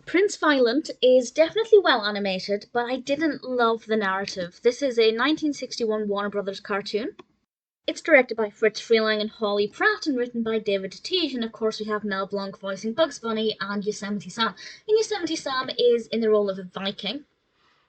Prince Violent is definitely well animated, but I didn't love the narrative. This is a 1961 Warner Brothers cartoon. It's directed by Freleng and Hawley Pratt and written by David DeTiege, and of course we have Blanc voicing Bugs Bunny and Yosemite Sam. And Yosemite Sam is in the role of a Viking,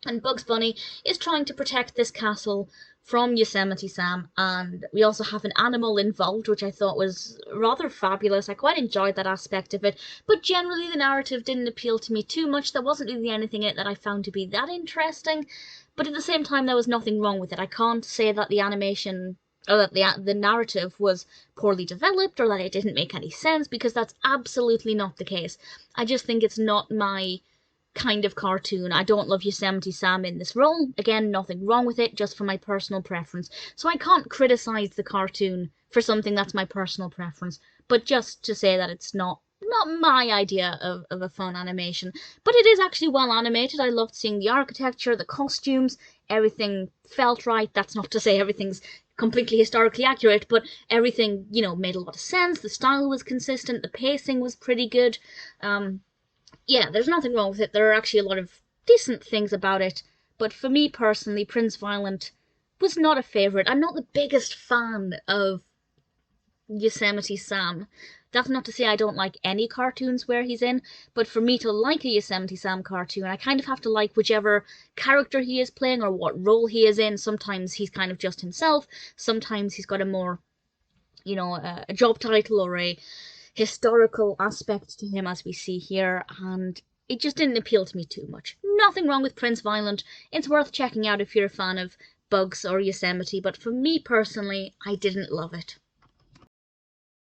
and Bugs Bunny is trying to protect this castle from Yosemite Sam, and we also have an animal involved, which I thought was rather fabulous. I quite enjoyed that aspect of it, but generally the narrative didn't appeal to me too much. There wasn't really anything in it that I found to be that interesting, but at the same time there was nothing wrong with it. I can't say that the animation or that the narrative was poorly developed or that it didn't make any sense, because that's absolutely not the case. I just think it's not my kind of cartoon. I don't love Yosemite Sam in this role. Again, nothing wrong with it, just for my personal preference. So I can't criticize the cartoon for something that's my personal preference, but just to say that it's not my idea of a fun animation. But it is actually well animated. I loved seeing the architecture, the costumes, everything felt right. That's not to say everything's completely historically accurate, but everything, made a lot of sense. The style was consistent, the pacing was pretty good. Yeah, there's nothing wrong with it. There are actually a lot of decent things about it, but for me personally, Prince Violent was not a favourite. I'm not the biggest fan of Yosemite Sam. That's not to say I don't like any cartoons where he's in, but for me to like a Yosemite Sam cartoon, I kind of have to like whichever character he is playing or what role he is in. Sometimes he's kind of just himself, sometimes he's got a more, a job title or a historical aspect to him, as we see here, and it just didn't appeal to me too much. Nothing wrong with Prince Violent. It's worth checking out if you're a fan of Bugs or Yosemite, but for me personally, I didn't love it.